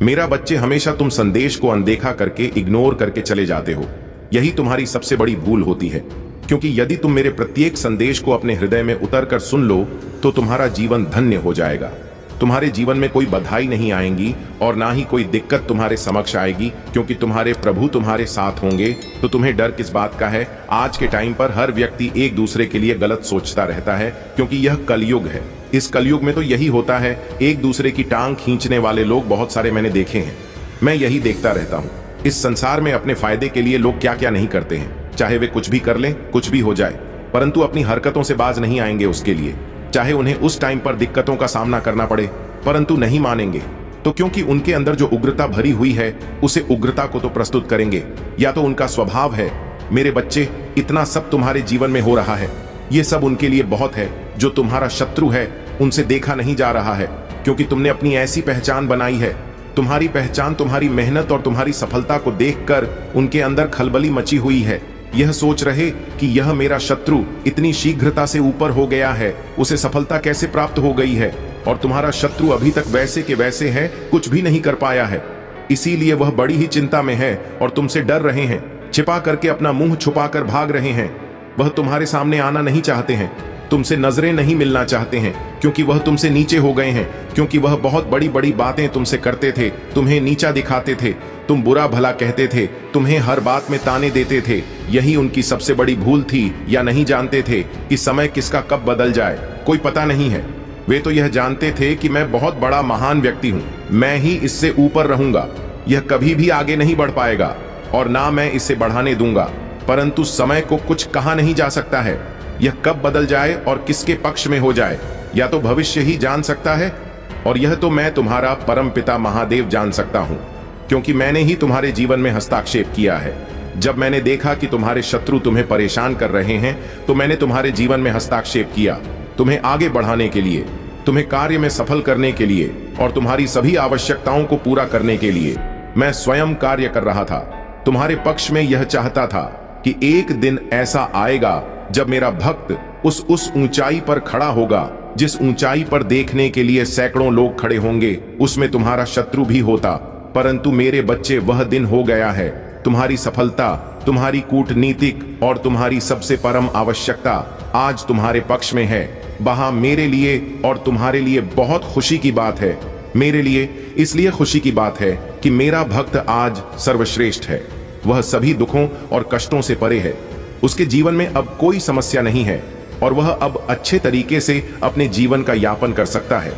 मेरा बच्चे, हमेशा तुम संदेश को अनदेखा करके, इग्नोर करके चले जाते हो। यही तुम्हारी सबसे बड़ी भूल होती है, क्योंकि यदि तुम मेरे प्रत्येक संदेश को अपने हृदय में उतरकर सुन लो तो तुम्हारा जीवन धन्य हो जाएगा। तुम्हारे जीवन में कोई बधाई नहीं आएंगी और ना ही कोई दिक्कत तुम्हारे समक्ष आएगी, क्योंकि तुम्हारे प्रभु तुम्हारे साथ होंगे। तो तुम्हें डर किस बात का है? आज के टाइम पर हर व्यक्ति एक दूसरे के लिए गलत सोचता रहता है, क्योंकि यह कलयुग है। इस कलयुग में तो यही होता है, एक दूसरे की टांग खींचने वाले लोग बहुत सारे मैंने देखे हैं। मैं यही देखता रहता हूँ। इस संसार में अपने फायदे के लिए लोग क्या क्या नहीं करते हैं। चाहे वे कुछ भी कर लें, कुछ भी हो जाए, परंतु अपनी हरकतों से बाज नहीं आएंगे उसके लिए। चाहे उन्हें उस टाइम पर दिक्कतों का सामना करना पड़े, परंतु नहीं मानेंगे। तो क्योंकि उनके अंदर जो उग्रता भरी हुई है, उसे उग्रता को तो प्रस्तुत करेंगे, या तो उनका स्वभाव है। मेरे बच्चे, इतना सब तुम्हारे जीवन में हो रहा है, ये सब उनके लिए बहुत है। जो तुम्हारा शत्रु है उनसे देखा नहीं जा रहा है, क्योंकि तुमने अपनी ऐसी पहचान बनाई है। तुम्हारी पहचान तुम्हारी मेहनत और तुम्हारी सफलता को देखकर उनके अंदर खलबली मची हुई है। यह सोच रहे कि यह मेरा शत्रु इतनी शीघ्रता से ऊपर हो गया है, उसे सफलता कैसे प्राप्त हो गई है, और तुम्हारा शत्रु अभी तक वैसे के वैसे है, कुछ भी नहीं कर पाया है। इसीलिए वह बड़ी ही चिंता में है और तुमसे डर रहे हैं, छिपा करके अपना मुंह छुपाकर भाग रहे हैं। वह तुम्हारे सामने आना नहीं चाहते हैं, तुमसे नजरें नहीं मिलना चाहते हैं, क्योंकि वह तुमसे नीचे हो गए हैं। क्योंकि वह बहुत बड़ी बड़ी बातें तुमसे करते थे, तुम्हें नीचा दिखाते थे, तुम बुरा भला कहते थे, तुम्हें हर बात में ताने देते थे। यही उनकी सबसे बड़ी भूल थी, या नहीं जानते थे कि समय किसका कब बदल जाए, कोई पता नहीं है। वे तो यह जानते थे कि मैं बहुत बड़ा महान व्यक्ति हूँ, मैं ही इससे ऊपर रहूंगा, यह कभी भी आगे नहीं बढ़ पाएगा और ना मैं इसे बढ़ाने दूंगा। परंतु समय को कुछ कहा नहीं जा सकता है, यह कब बदल जाए और किसके पक्ष में हो जाए, या तो भविष्य ही जान सकता है। और यह तो मैं, तुम्हारा परम पिता महादेव, जान सकता हूं, क्योंकि मैंने ही तुम्हारे जीवन में हस्तक्षेप किया है। जब मैंने देखा कि तुम्हारे शत्रु तुम्हें परेशान कर रहे हैं, तो मैंने तुम्हारे जीवन में हस्तक्षेप किया, तुम्हें आगे बढ़ाने के लिए, तुम्हें कार्य में सफल करने के लिए और तुम्हारी सभी आवश्यकताओं को पूरा करने के लिए मैं स्वयं कार्य कर रहा था। तुम्हारे पक्ष में यह चाहता था कि एक दिन ऐसा आएगा जब मेरा भक्त उस ऊंचाई पर खड़ा होगा, जिस ऊंचाई पर देखने के लिए सैकड़ों लोग खड़े होंगे, उसमें तुम्हारा शत्रु भी होता। परंतु मेरे बच्चे, वह दिन हो गया है। तुम्हारी सफलता, तुम्हारी कूटनीतिक और तुम्हारी सबसे परम आवश्यकता आज तुम्हारे पक्ष में है। वहां मेरे लिए और तुम्हारे लिए बहुत खुशी की बात है। मेरे लिए इसलिए खुशी की बात है कि मेरा भक्त आज सर्वश्रेष्ठ है। वह सभी दुखों और कष्टों से परे है। उसके जीवन में अब कोई समस्या नहीं है और वह अब अच्छे तरीके से अपने जीवन का यापन कर सकता है।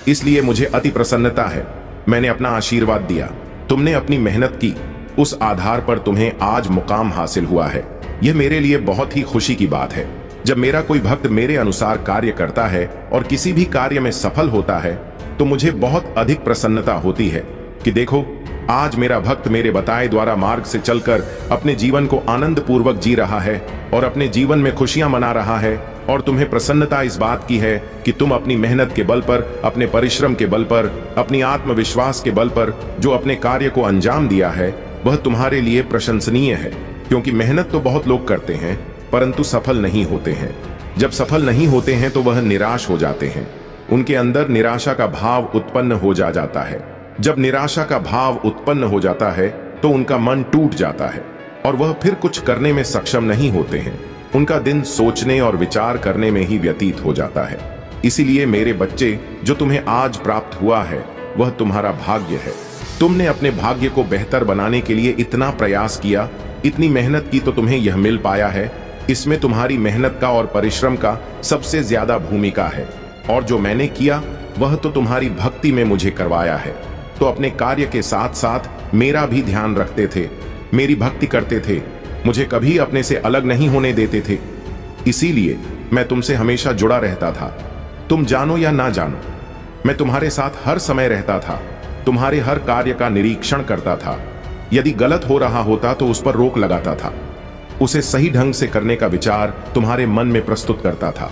इसलिए मुझे अति प्रसन्नता है। मैंने अपना आशीर्वाद दिया, तुमने अपनी मेहनत की, उस आधार पर तुम्हें आज मुकाम हासिल हुआ है। यह मेरे लिए बहुत ही खुशी की बात है। जब मेरा कोई भक्त मेरे अनुसार कार्य करता है और किसी भी कार्य में सफल होता है, तो मुझे बहुत अधिक प्रसन्नता होती है कि देखो, आज मेरा भक्त मेरे बताए द्वारा मार्ग से चलकर अपने जीवन को आनंद पूर्वक जी रहा है और अपने जीवन में खुशियां मना रहा है। और तुम्हें प्रसन्नता इस बात की है कि तुम अपनी मेहनत के बल पर, अपने परिश्रम के बल पर, अपनी आत्मविश्वास के बल पर जो अपने कार्य को अंजाम दिया है, वह तुम्हारे लिए प्रशंसनीय है। क्योंकि मेहनत तो बहुत लोग करते हैं, परंतु सफल नहीं होते हैं। जब सफल नहीं होते हैं तो वह निराश हो जाते हैं, उनके अंदर निराशा का भाव उत्पन्न हो जाता है। जब निराशा का भाव उत्पन्न हो जाता है तो उनका मन टूट जाता है और वह फिर कुछ करने में सक्षम नहीं होते हैं। उनका दिन सोचने और विचार करने में ही व्यतीत हो जाता है। इसीलिए मेरे बच्चे, जो तुम्हें आज प्राप्त हुआ है वह तुम्हारा भाग्य है। तुमने अपने भाग्य को बेहतर बनाने के लिए इतना प्रयास किया, इतनी मेहनत की, तो तुम्हें यह मिल पाया है। इसमें तुम्हारी मेहनत का और परिश्रम का सबसे ज्यादा भूमिका है। और जो मैंने किया वह तो तुम्हारी भक्ति में मुझे करवाया है। तो अपने कार्य के साथ साथ मेरा भी ध्यान रखते थे, मेरी भक्ति करते थे, मुझे कभी अपने से अलग नहीं होने देते थे। इसीलिए मैं तुमसे हमेशा जुड़ा रहता था। तुम जानो या ना जानो, मैं तुम्हारे साथ हर समय रहता था, तुम्हारे हर कार्य का निरीक्षण करता था। यदि गलत हो रहा होता तो उस पर रोक लगाता था, उसे सही ढंग से करने का विचार तुम्हारे मन में प्रस्तुत करता था।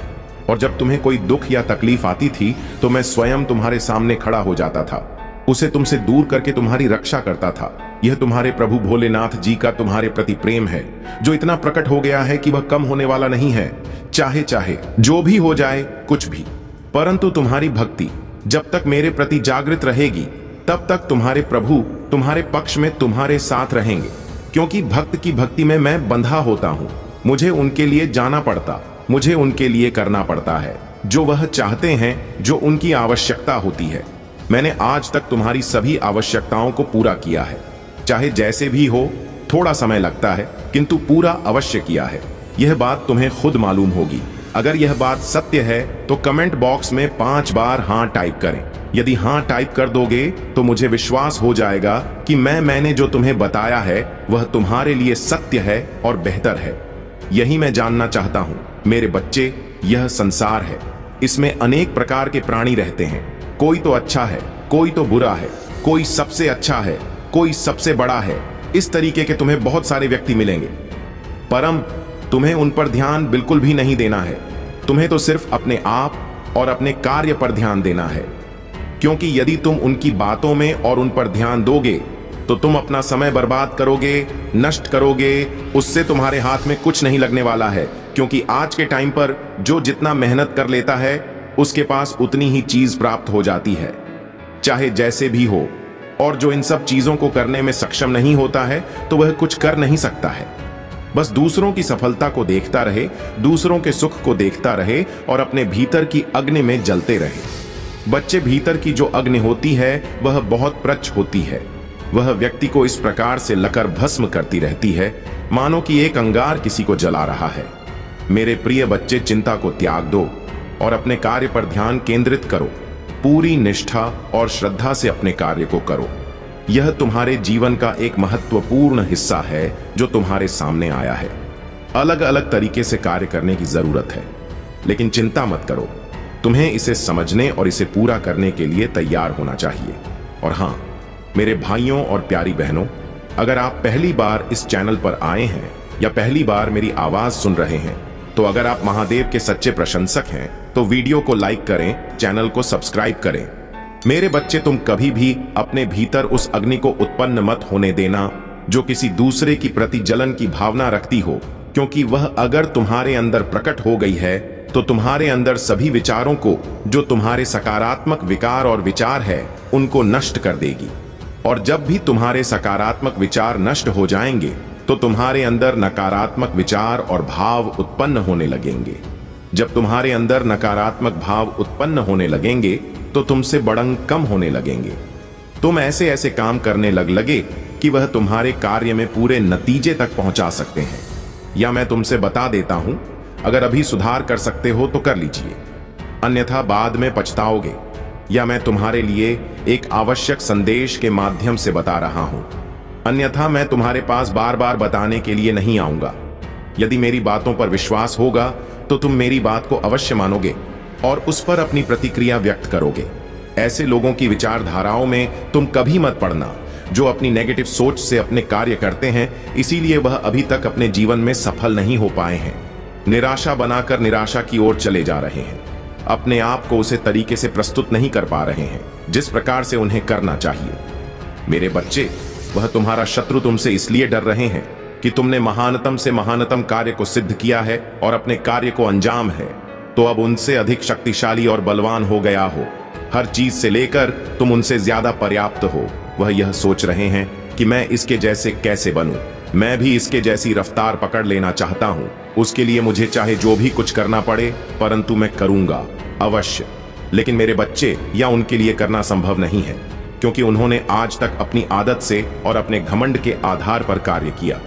और जब तुम्हें कोई दुख या तकलीफ आती थी तो मैं स्वयं तुम्हारे सामने खड़ा हो जाता था, उसे तुमसे दूर करके तुम्हारी रक्षा करता था। यह तुम्हारे प्रभु भोलेनाथ जी का तुम्हारे प्रति प्रेम है, जो इतना प्रकट हो गया है कि वह कम होने वाला नहीं है, चाहे चाहे जो भी हो जाए, कुछ भी। परंतु तुम्हारी भक्ति जब तक मेरे प्रति जागृत रहेगी, तब तक तुम्हारे प्रभु तुम्हारे पक्ष में तुम्हारे साथ रहेंगे, क्योंकि भक्त की भक्ति में मैं बंधा होता हूं। मुझे उनके लिए जाना पड़ता, मुझे उनके लिए करना पड़ता है जो वह चाहते हैं, जो उनकी आवश्यकता होती है। मैंने आज तक तुम्हारी सभी आवश्यकताओं को पूरा किया है, चाहे जैसे भी हो। थोड़ा समय लगता है, किंतु पूरा अवश्य किया है। यह बात तुम्हें खुद मालूम होगी। अगर यह बात सत्य है तो कमेंट बॉक्स में 5 बार हां टाइप करें। यदि हां टाइप कर दोगे तो मुझे विश्वास हो जाएगा कि मैंने जो तुम्हें बताया है वह तुम्हारे लिए सत्य है और बेहतर है। यही मैं जानना चाहता हूं मेरे बच्चे। यह संसार है, इसमें अनेक प्रकार के प्राणी रहते हैं। कोई तो अच्छा है, कोई तो बुरा है, कोई सबसे अच्छा है, कोई सबसे बड़ा है। इस तरीके के तुम्हें बहुत सारे व्यक्ति मिलेंगे, परम तुम्हें उन पर ध्यान बिल्कुल भी नहीं देना है। तुम्हें तो सिर्फ अपने आप और अपने कार्य पर ध्यान देना है, क्योंकि यदि तुम उनकी बातों में और उन पर ध्यान दोगे तो तुम अपना समय बर्बाद करोगे, नष्ट करोगे। उससे तुम्हारे हाथ में कुछ नहीं लगने वाला है, क्योंकि आज के टाइम पर जो जितना मेहनत कर लेता है उसके पास उतनी ही चीज प्राप्त हो जाती है, चाहे जैसे भी हो। और जो इन सब चीजों को करने में सक्षम नहीं होता है तो वह कुछ कर नहीं सकता है। बस दूसरों की सफलता को देखता रहे, दूसरों के सुख को देखता रहे और अपने भीतर की अग्नि में जलते रहे। बच्चे, भीतर की जो अग्नि होती है वह बहुत प्रच्छ होती है। वह व्यक्ति को इस प्रकार से लकर भस्म करती रहती है मानो कि एक अंगार किसी को जला रहा है। मेरे प्रिय बच्चे, चिंता को त्याग दो और अपने कार्य पर ध्यान केंद्रित करो। पूरी निष्ठा और श्रद्धा से अपने कार्य को करो। यह तुम्हारे जीवन का एक महत्वपूर्ण हिस्सा है जो तुम्हारे सामने आया है। अलग अलग तरीके से कार्य करने की जरूरत है, लेकिन चिंता मत करो। तुम्हें इसे समझने और इसे पूरा करने के लिए तैयार होना चाहिए। और हां, मेरे भाइयों और प्यारी बहनों, अगर आप पहली बार इस चैनल पर आए हैं या पहली बार मेरी आवाज सुन रहे हैं, तो अगर आप महादेव के सच्चे प्रशंसक हैं तो वीडियो को लाइक करें, चैनल को सब्सक्राइब करें। मेरे बच्चे, तुम कभी भी अपने भीतर उस अग्नि को उत्पन्न मत होने देना जो किसी दूसरे की प्रति जलन की भावना रखती हो, क्योंकि वह अगर तुम्हारे अंदर प्रकट हो गई है तो तुम्हारे अंदर सभी विचारों को, जो तुम्हारे सकारात्मक विकार और विचार है, उनको नष्ट कर देगी। और जब भी तुम्हारे सकारात्मक विचार नष्ट हो जाएंगे तो तुम्हारे अंदर नकारात्मक विचार और भाव उत्पन्न होने लगेंगे। जब तुम्हारे अंदर नकारात्मक भाव उत्पन्न होने लगेंगे तो तुमसे बड़ंग कम होने लगेंगे। तुम ऐसे ऐसे काम करने लगे कि वह तुम्हारे कार्य में पूरे नतीजे तक पहुंचा सकते हैं। या मैं तुमसे बता देता हूं, अगर अभी सुधार कर सकते हो तो कर लीजिए, अन्यथा बाद में पछताओगे। या मैं तुम्हारे लिए एक आवश्यक संदेश के माध्यम से बता रहा हूं, अन्यथा मैं तुम्हारे पास बार बार बताने के लिए नहीं आऊंगा। यदि मेरी बातों पर विश्वास होगा तो तुम मेरी बात को अवश्य मानोगे और उस पर अपनी प्रतिक्रिया व्यक्त करोगे। ऐसे लोगों की विचारधाराओं में तुम कभी मत पड़ना जो अपनी नेगेटिव सोच से अपने कार्य करते हैं, इसीलिए वह अभी तक अपने जीवन में सफल नहीं हो पाए हैं। निराशा बनाकर निराशा की ओर चले जा रहे हैं। अपने आप को उसे तरीके से प्रस्तुत नहीं कर पा रहे हैं जिस प्रकार से उन्हें करना चाहिए। मेरे बच्चे, वह तुम्हारा शत्रु तुमसे इसलिए डर रहे हैं कि तुमने महानतम से महानतम कार्य को सिद्ध किया है और अपने कार्य को अंजाम है, तो अब उनसे अधिक शक्तिशाली और बलवान हो गया हो। हर चीज से लेकर तुम उनसे ज्यादा पर्याप्त हो। वह यह सोच रहे हैं कि मैं इसके जैसे कैसे बनूं, मैं भी इसके जैसी रफ्तार पकड़ लेना चाहता हूं। उसके लिए मुझे चाहे जो भी कुछ करना पड़े, परंतु मैं करूंगा अवश्य। लेकिन मेरे बच्चे, या उनके लिए करना संभव नहीं है, क्योंकि उन्होंने आज तक अपनी आदत से और अपने घमंड के आधार पर कार्य किया।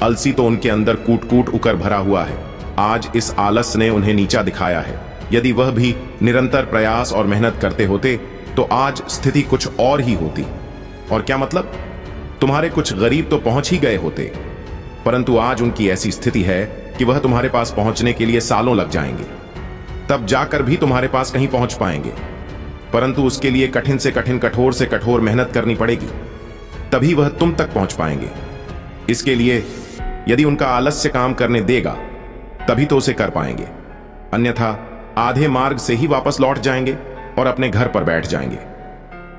अलसी तो उनके अंदर कूट कूट उकर भरा हुआ है। आज इस आलस ने उन्हें नीचा दिखाया है। यदि वह भी निरंतर प्रयास और मेहनत करते होते तो आज स्थिति कुछ और ही होती। और क्या मतलब, तुम्हारे कुछ गरीब तो पहुंच ही गए होते, परंतु आज उनकी ऐसी स्थिति है कि वह तुम्हारे पास पहुंचने के लिए सालों लग जाएंगे। तब जाकर भी तुम्हारे पास कहीं पहुंच पाएंगे, परंतु उसके लिए कठिन से कठिन, कठोर से कठोर मेहनत करनी पड़ेगी, तभी वह तुम तक पहुंच पाएंगे। इसके लिए यदि उनका आलस्य काम करने देगा तभी तो उसे कर पाएंगे, अन्यथा आधे मार्ग से ही वापस लौट जाएंगे और अपने घर पर बैठ जाएंगे।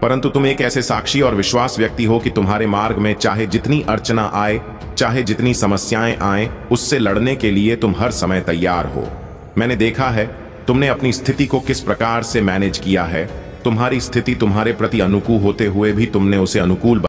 परंतु तुम एक ऐसे साक्षी और विश्वास व्यक्ति हो कि तुम्हारे मार्ग में चाहे जितनी अर्चना आए, चाहे जितनी समस्याएं आए, उससे लड़ने के लिए तुम हर समय तैयार हो। मैंने देखा है तुमने अपनी स्थिति को किस प्रकार से मैनेज किया है तुम्हारी स्थिति तुम्हारे प्रति अनुकूल होते हुए भी तुमने उसे अनुकूल